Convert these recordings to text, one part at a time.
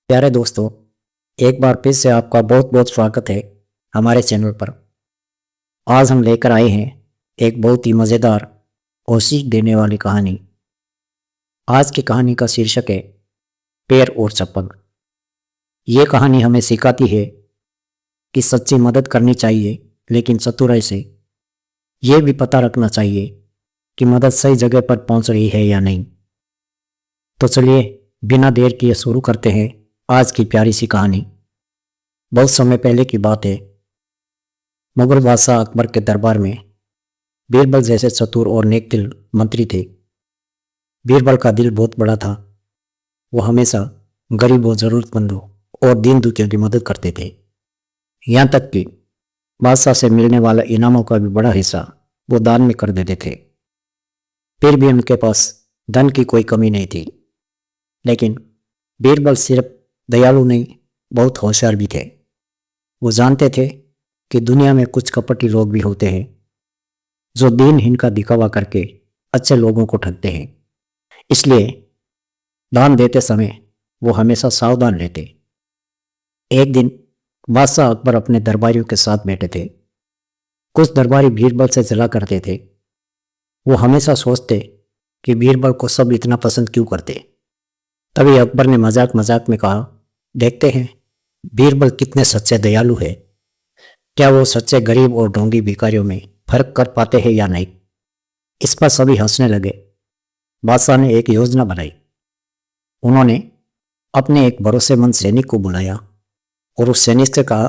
प्यारे दोस्तों, एक बार फिर से आपका बहुत बहुत स्वागत है हमारे चैनल पर। आज हम लेकर आए हैं एक बहुत ही मज़ेदार और सीख देने वाली कहानी। आज की कहानी का शीर्षक है पैर और चप्पल। ये कहानी हमें सिखाती है कि सच्ची मदद करनी चाहिए, लेकिन चतुराई से। ये भी पता रखना चाहिए कि मदद सही जगह पर पहुंच रही है या नहीं। तो चलिए बिना देर किए शुरू करते हैं आज की प्यारी सी कहानी। बहुत समय पहले की बात है। मुगल बादशाह अकबर के दरबार में बीरबल जैसे चतुर और नेक दिल मंत्री थे। बीरबल का दिल बहुत बड़ा था। वो हमेशा गरीबों, जरूरतमंदों और दीन दुखियों की मदद करते थे। यहाँ तक कि बादशाह से मिलने वाला इनामों का भी बड़ा हिस्सा वो दान में कर देते थे। फिर भी उनके पास धन की कोई कमी नहीं थी। लेकिन बीरबल सिर्फ दयालु नहीं, बहुत होशियार भी थे। वो जानते थे कि दुनिया में कुछ कपटी लोग भी होते हैं जो दीनहीन का दिखावा करके अच्छे लोगों को ठगते हैं। इसलिए दान देते समय वो हमेशा सावधान रहते। एक दिन बादशाह अकबर अपने दरबारियों के साथ बैठे थे। कुछ दरबारी बीरबल से जला करते थे। वो हमेशा सोचते कि बीरबल को सब इतना पसंद क्यों करते। तभी अकबर ने मजाक मजाक में कहा, देखते हैं बीरबल कितने सच्चे दयालु है। क्या वो सच्चे गरीब और ढोंगी भिखारियों में फर्क कर पाते हैं या नहीं। इस पर सभी हंसने लगे। बादशाह ने एक योजना बनाई। उन्होंने अपने एक भरोसेमंद सैनिक को बुलाया और उस सैनिक से कहा,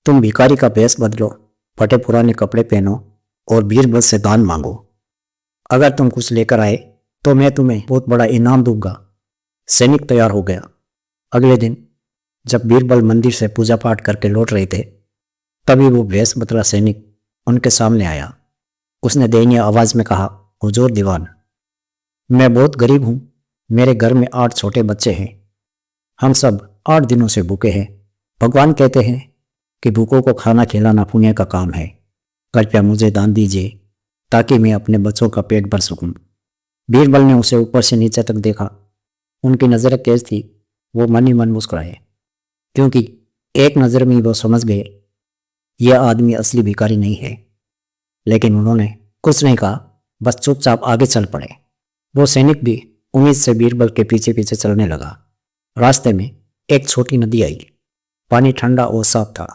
तुम भिखारी का भेष बदलो, फटे पुराने कपड़े पहनो और बीरबल से दान मांगो। अगर तुम कुछ लेकर आए तो मैं तुम्हें बहुत बड़ा इनाम दूंगा। सैनिक तैयार हो गया। अगले दिन जब बीरबल मंदिर से पूजा पाठ करके लौट रहे थे, तभी वो भेष बदला सैनिक उनके सामने आया। उसने दयनीय आवाज में कहा, हुजूर दीवान, मैं बहुत गरीब हूं। मेरे घर में 8 छोटे बच्चे हैं। हम सब 8 दिनों से भूखे हैं। भगवान कहते हैं कि भूखों को खाना खिलाना पुण्य का काम है। कृपया मुझे दान दीजिए ताकि मैं अपने बच्चों का पेट भर सकूं। बीरबल ने उसे ऊपर से नीचे तक देखा। उनकी नजरें तेज थी। वो मन ही मन मुस्कुराए, क्योंकि एक नज़र में वो समझ गए यह आदमी असली भिखारी नहीं है। लेकिन उन्होंने कुछ नहीं कहा, बस चुपचाप आगे चल पड़े। वो सैनिक भी उम्मीद से बीरबल के पीछे पीछे चलने लगा। रास्ते में एक छोटी नदी आई। पानी ठंडा और साफ था।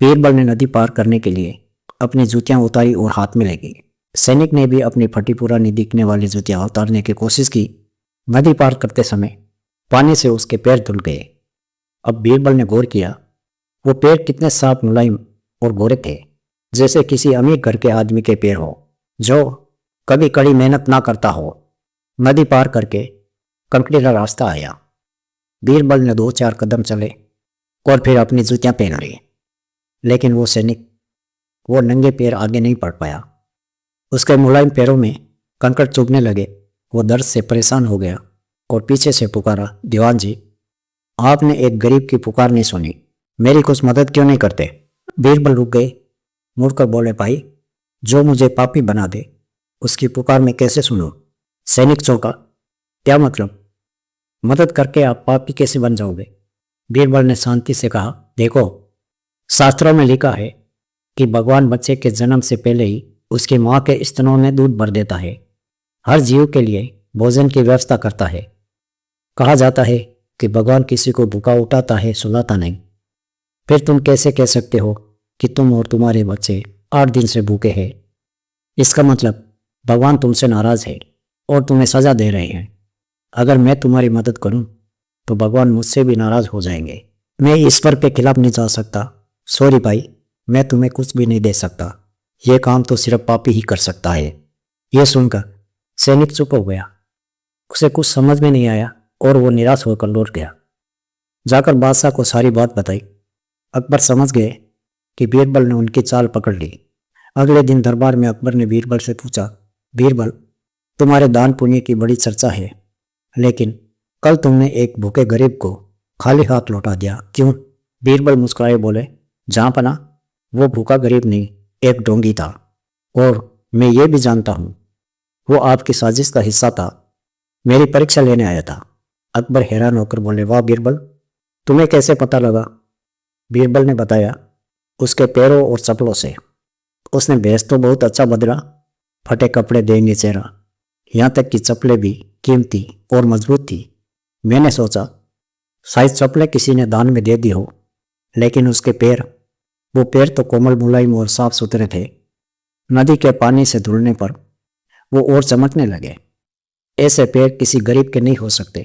बीरबल ने नदी पार करने के लिए अपनी जूतियां उतारी और हाथ में ले गई। सैनिक ने भी अपनी फटी पुरानी दिखने वाली जूतियां उतारने की कोशिश की। नदी पार करते समय पानी से उसके पैर धुल गए। अब बीरबल ने गौर किया, वो पैर कितने साफ, मुलायम और गोरे थे, जैसे किसी अमीर घर के आदमी के पैर हो जो कभी कड़ी मेहनत ना करता हो। नदी पार करके कंकड़ीला रास्ता आया। बीरबल ने 2-4 कदम चले और फिर अपनी जूतियां पहन ली। लेकिन वो सैनिक वो नंगे पैर आगे नहीं बढ़ पाया। उसके मुलायम पैरों में कंकड़ चुभने लगे। वो दर्द से परेशान हो गया और पीछे से पुकारा, दीवान जी, आपने एक गरीब की पुकार नहीं सुनी। मेरी कुछ मदद क्यों नहीं करते। बीरबल रुक गए, मुड़कर बोले, भाई, जो मुझे पापी बना दे उसकी पुकार मैं कैसे सुनूं। सैनिक चौंका, क्या मतलब, मदद करके आप पापी कैसे बन जाओगे। बीरबल ने शांति से कहा, देखो, शास्त्रों में लिखा है कि भगवान बच्चे के जन्म से पहले ही उसकी माँ के स्तनों में दूध भर देता है। हर जीव के लिए भोजन की व्यवस्था करता है। कहा जाता है कि भगवान किसी को भूखा उठाता है, सुलाता नहीं। फिर तुम कैसे कह सकते हो कि तुम और तुम्हारे बच्चे 8 दिन से भूखे हैं। इसका मतलब भगवान तुमसे नाराज है और तुम्हें सजा दे रहे हैं। अगर मैं तुम्हारी मदद करूं तो भगवान मुझसे भी नाराज हो जाएंगे। मैं ईश्वर के खिलाफ नहीं जा सकता। सॉरी भाई, मैं तुम्हें कुछ भी नहीं दे सकता। यह काम तो सिर्फ पापी ही कर सकता है। यह सुनकर सैनिक चुप हो गया। उसे कुछ समझ में नहीं आया और वो निराश होकर लौट गया। जाकर बादशाह को सारी बात बताई। अकबर समझ गए कि बीरबल ने उनकी चाल पकड़ ली। अगले दिन दरबार में अकबर ने बीरबल से पूछा, बीरबल, तुम्हारे दान पुण्य की बड़ी चर्चा है, लेकिन कल तुमने एक भूखे गरीब को खाली हाथ लौटा दिया, क्यों। बीरबल मुस्कुराए बोले, जहाँपना, वो भूखा गरीब नहीं, एक ढोंगी था, और मैं ये भी जानता हूँ वो आपकी साजिश का हिस्सा था। मेरी परीक्षा लेने आया था। अकबर हैरान होकर बोले, वाह बीरबल, तुम्हें कैसे पता लगा? बीरबल ने बताया, उसके पैरों और चप्पलों से। उसने भेष तो बहुत अच्छा बदला, फटे कपड़े देंगे चेहरा, यहाँ तक कि चप्पलें भी कीमती और मजबूत थी। मैंने सोचा शायद चप्पलें किसी ने दान में दे दी हो, लेकिन उसके पैर, वो पैर तो कोमल मुलायम और साफ सुथरे थे। नदी के पानी से धुलने पर वो और चमकने लगे। ऐसे पैर किसी गरीब के नहीं हो सकते,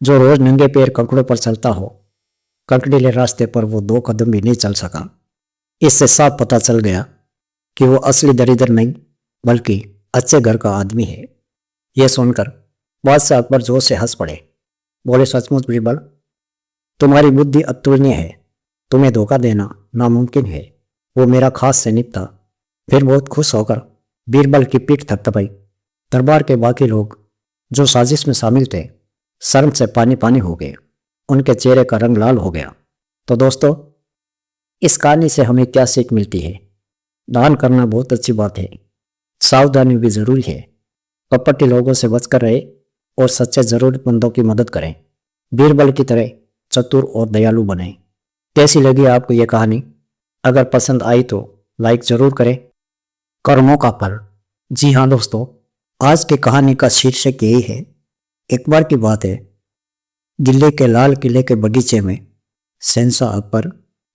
जो रोज नंगे पैर कंकड़ों पर चलता हो। कंकड़ीले रास्ते पर वो 2 कदम भी नहीं चल सका। इससे साफ पता चल गया कि वो असली दरिद्र नहीं, बल्कि अच्छे घर का आदमी है। यह सुनकर बादशाह अकबर जोर से हंस पड़े। बोले, सचमुच बीरबल, तुम्हारी बुद्धि अतुलनीय है। तुम्हें धोखा देना नामुमकिन है। वो मेरा खास सैनिक था। फिर बहुत खुश होकर बीरबल की पीठ थपथपाई। दरबार के बाकी लोग जो साजिश में शामिल थे, शर्म से पानी पानी हो गए। उनके चेहरे का रंग लाल हो गया। तो दोस्तों, इस कहानी से हमें क्या सीख मिलती है? दान करना बहुत अच्छी बात है, सावधानी भी जरूरी है। कपटी लोगों से बचकर रहे और सच्चे जरूरतमंदों की मदद करें। बीरबल की तरह चतुर और दयालु बने। कैसी लगी आपको ये कहानी? अगर पसंद आई तो लाइक जरूर करें। कर्मों का फल। जी हाँ दोस्तों, आज की कहानी का शीर्षक यही है। एक बार की बात है, दिल्ली के लाल किले के बगीचे में शहंशाह अकबर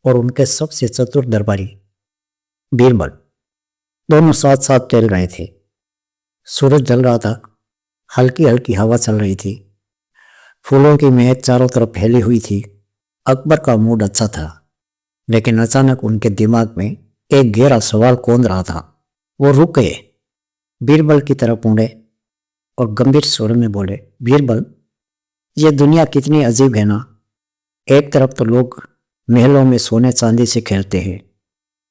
और उनके सबसे चतुर दरबारी बीरबल दोनों साथ साथ टहल रहे थे। सूरज ढल रहा था, हल्की हल्की हवा चल रही थी, फूलों की महक चारों तरफ फैली हुई थी। अकबर का मूड अच्छा था, लेकिन अचानक उनके दिमाग में एक गहरा सवाल कौंध रहा था। वो रुक गए, बीरबल की तरफ मुड़े और गंभीर स्वर में बोले, बीरबल, ये दुनिया कितनी अजीब है ना। एक तरफ तो लोग महलों में सोने चांदी से खेलते हैं,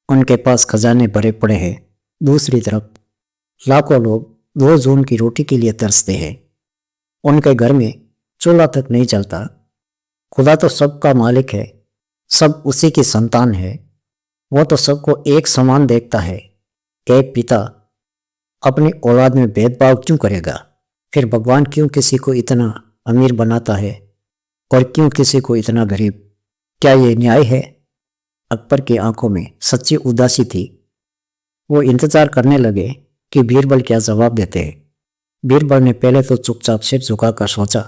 उनके पास खजाने भरे पड़े हैं। दूसरी तरफ लाखों लोग 2 जून की रोटी के लिए तरसते हैं। उनके घर में चूल्हा तक नहीं चलता। खुदा तो सबका मालिक है, सब उसी की संतान है। वो तो सबको एक समान देखता है। एक पिता अपनी औलाद में भेदभाव क्यों करेगा? फिर भगवान क्यों किसी को इतना अमीर बनाता है और क्यों किसी को इतना गरीब? क्या ये न्याय है? अकबर की आंखों में सच्ची उदासी थी। वो इंतजार करने लगे कि बीरबल क्या जवाब देते हैं। बीरबल ने पहले तो चुपचाप सिर झुकाकर सोचा,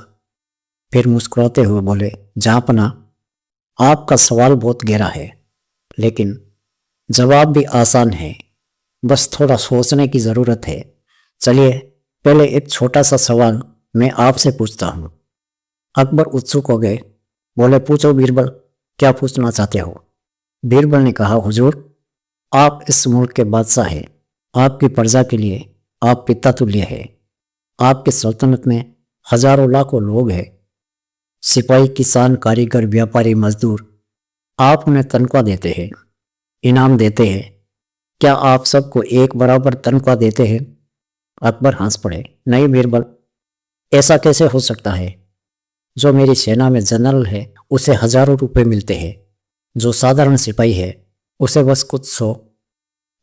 फिर मुस्कुराते हुए बोले, जहाँपना, आपका सवाल बहुत गहरा है, लेकिन जवाब भी आसान है। बस थोड़ा सोचने की जरूरत है। चलिए पहले एक छोटा सा सवाल मैं आपसे पूछता हूँ। अकबर उत्सुक हो गए। बोले, पूछो बीरबल, क्या पूछना चाहते हो? बीरबल ने कहा, हुजूर, आप इस मुल्क के बादशाह हैं। आपकी प्रजा के लिए आप पिता तुल्य है। आपकी सल्तनत में हजारों लाखों लोग हैं, सिपाही, किसान, कारीगर, व्यापारी, मजदूर। आप उन्हें तनख्वाह देते हैं, इनाम देते हैं। क्या आप सबको एक बराबर तनख्वाह देते हैं? अकबर हंस पड़े। नहीं बीरबल, ऐसा कैसे हो सकता है? जो मेरी सेना में जनरल है उसे हजारों रुपए मिलते हैं, जो साधारण सिपाही है उसे बस कुछ सौ,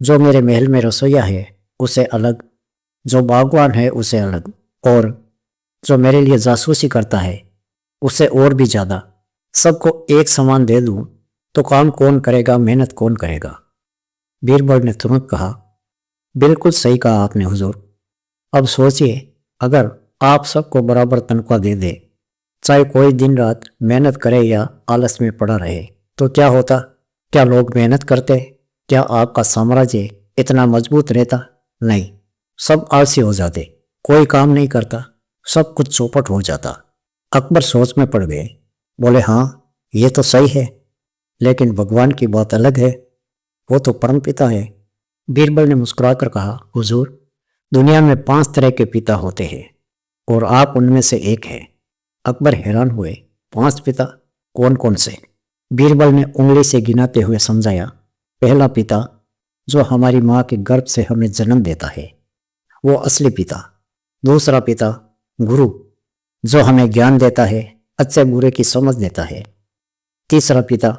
जो मेरे महल में रसोइया है उसे अलग, जो बागवान है उसे अलग, और जो मेरे लिए जासूसी करता है उसे और भी ज्यादा। सबको एक समान दे दूं तो काम कौन करेगा, मेहनत कौन करेगा? बीरबल ने तुरंत कहा, बिल्कुल सही कहा आपने हुजूर। अब सोचिए, अगर आप सबको बराबर तनख्वाह दे दे, चाहे कोई दिन रात मेहनत करे या आलस में पड़ा रहे, तो क्या होता? क्या लोग मेहनत करते? क्या आपका साम्राज्य इतना मजबूत रहता? नहीं, सब आलसी हो जाते, कोई काम नहीं करता, सब कुछ चौपट हो जाता। अकबर सोच में पड़ गए। बोले, हाँ ये तो सही है, लेकिन भगवान की बात अलग है, वो तो परम पिता है। बीरबल ने मुस्कुराकर कहा, हुजूर, दुनिया में 5 तरह के पिता होते हैं और आप उनमें से एक हैं। अकबर हैरान हुए, 5 पिता? कौन कौन से? बीरबल ने उंगली से गिनाते हुए समझाया। पहला पिता, जो हमारी माँ के गर्भ से हमें जन्म देता है, वो असली पिता। दूसरा पिता, गुरु, जो हमें ज्ञान देता है, अच्छे बुरे की समझ देता है। तीसरा पिता,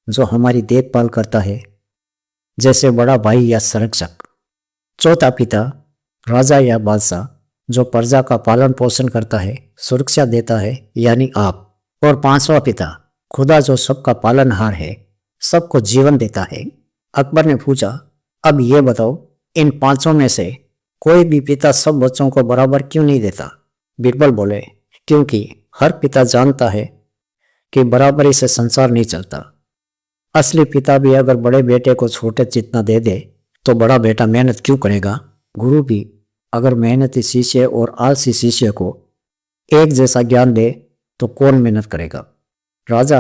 जो हमारी देखभाल करता है, जैसे बड़ा भाई या संरक्षक। चौथा पिता, राजा या बादशाह, जो प्रजा का पालन पोषण करता है, सुरक्षा देता है, यानी आप। और पांचवा पिता, खुदा जो सबका पालनहार है, सबको जीवन देता है। अकबर ने पूछा, अब ये बताओ, इन पांचों में से कोई भी पिता सब बच्चों को बराबर क्यों नहीं देता? बीरबल बोले, क्योंकि हर पिता जानता है कि बराबरी से संसार नहीं चलता। असली पिता भी अगर बड़े बेटे को छोटे जितना दे दे तो बड़ा बेटा मेहनत क्यों करेगा? गुरु भी अगर मेहनती शिष्य और आलसी शिष्य को एक जैसा ज्ञान दे तो कौन मेहनत करेगा? राजा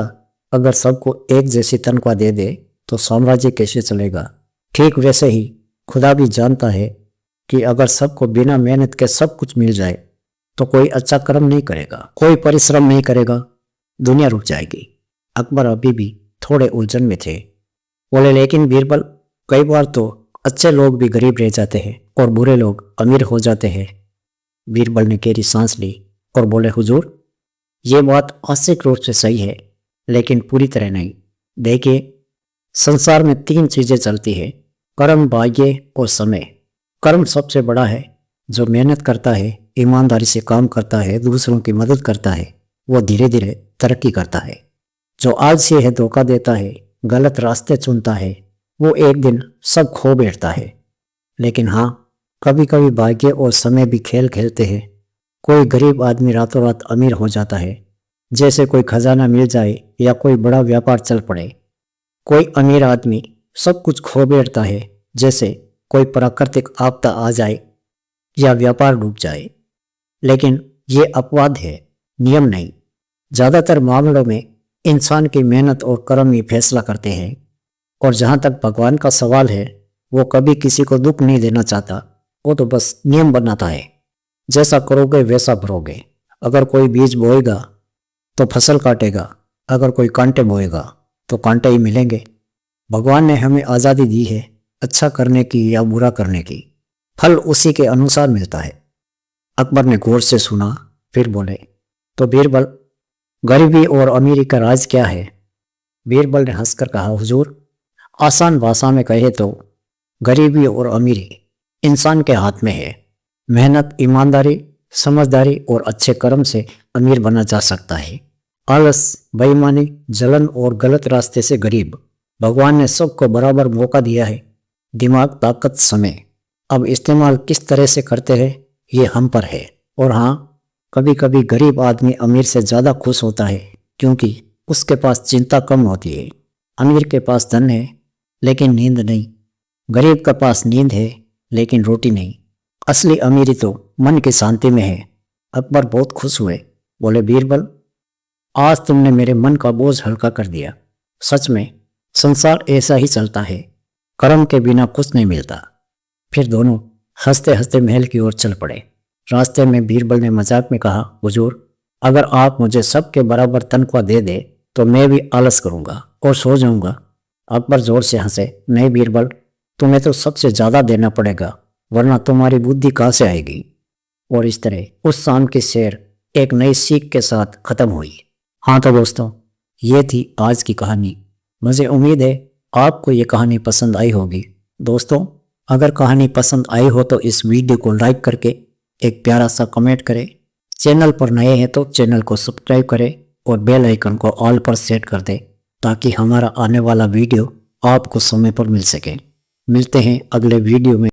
अगर सबको एक जैसी तनख्वाह दे दे तो साम्राज्य कैसे चलेगा? ठीक वैसे ही खुदा भी जानता है कि अगर सबको बिना मेहनत के सब कुछ मिल जाए तो कोई अच्छा कर्म नहीं करेगा, कोई परिश्रम नहीं करेगा, दुनिया रुक जाएगी। अकबर अभी भी थोड़े उलझन में थे। बोले, लेकिन बीरबल, कई बार तो अच्छे लोग भी गरीब रह जाते हैं और बुरे लोग अमीर हो जाते हैं। बीरबल ने गहरी सांस ली और बोले, हुजूर, ये बात आंशिक रूप से सही है, लेकिन पूरी तरह नहीं। देखिए, संसार में तीन चीजें चलती है, कर्म, भाग्य और समय। कर्म सबसे बड़ा है। जो मेहनत करता है, ईमानदारी से काम करता है, दूसरों की मदद करता है, वो धीरे धीरे तरक्की करता है। जो आलसी है, धोखा देता है, गलत रास्ते चुनता है, वो एक दिन सब खो बैठता है। लेकिन हाँ, कभी कभी भाग्य और समय भी खेल खेलते हैं। कोई गरीब आदमी रातों रात अमीर हो जाता है, जैसे कोई खजाना मिल जाए या कोई बड़ा व्यापार चल पड़े। कोई अमीर आदमी सब कुछ खो बैठता है, जैसे कोई प्राकृतिक आपदा आ जाए या व्यापार डूब जाए। लेकिन ये अपवाद है, नियम नहीं। ज्यादातर मामलों में इंसान की मेहनत और कर्म ही फैसला करते हैं। और जहां तक भगवान का सवाल है, वो कभी किसी को दुख नहीं देना चाहता, वो तो बस नियम बनाता है। जैसा करोगे वैसा भरोगे। अगर कोई बीज बोएगा तो फसल काटेगा, अगर कोई कांटे बोएगा तो कांटे ही मिलेंगे। भगवान ने हमें आज़ादी दी है, अच्छा करने की या बुरा करने की। फल उसी के अनुसार मिलता है। अकबर ने गौर से सुना, फिर बोले, तो बीरबल, गरीबी और अमीरी का राज क्या है? बीरबल ने हंसकर कहा, हुजूर, आसान भाषा में कहे तो गरीबी और अमीरी इंसान के हाथ में है। मेहनत, ईमानदारी, समझदारी और अच्छे कर्म से अमीर बना जा सकता है। आलस, बेईमानी, जलन और गलत रास्ते से गरीब। भगवान ने सबको बराबर मौका दिया है। दिमाग, ताकत, समय। अब इस्तेमाल किस तरह से करते हैं ये हम पर है। और हाँ, कभी कभी गरीब आदमी अमीर से ज़्यादा खुश होता है, क्योंकि उसके पास चिंता कम होती है। अमीर के पास धन है लेकिन नींद नहीं, गरीब के पास नींद है लेकिन रोटी नहीं। असली अमीरी तो मन की शांति में है। अकबर बहुत खुश हुए। बोले, बीरबल, आज तुमने मेरे मन का बोझ हल्का कर दिया। सच में संसार ऐसा ही चलता है, कर्म के बिना कुछ नहीं मिलता। फिर दोनों हंसते हंसते महल की ओर चल पड़े। रास्ते में बीरबल ने मजाक में कहा, हुजूर, अगर आप मुझे सबके बराबर तनख्वाह दे दे तो मैं भी आलस करूंगा और सो जाऊंगा। अकबर जोर से हंसे, नहीं बीरबल, तुम्हें तो सबसे ज्यादा देना पड़ेगा, वरना तुम्हारी बुद्धि कहाँ से आएगी? और इस तरह उस शाम की सैर एक नई सीख के साथ खत्म हुई। हाँ तो दोस्तों, ये थी आज की कहानी। मुझे उम्मीद है आपको ये कहानी पसंद आई होगी। दोस्तों, अगर कहानी पसंद आई हो तो इस वीडियो को लाइक करके एक प्यारा सा कमेंट करें। चैनल पर नए हैं तो चैनल को सब्सक्राइब करें और बेल आइकन को ऑल पर सेट कर दें, ताकि हमारा आने वाला वीडियो आपको समय पर मिल सके। मिलते हैं अगले वीडियो में।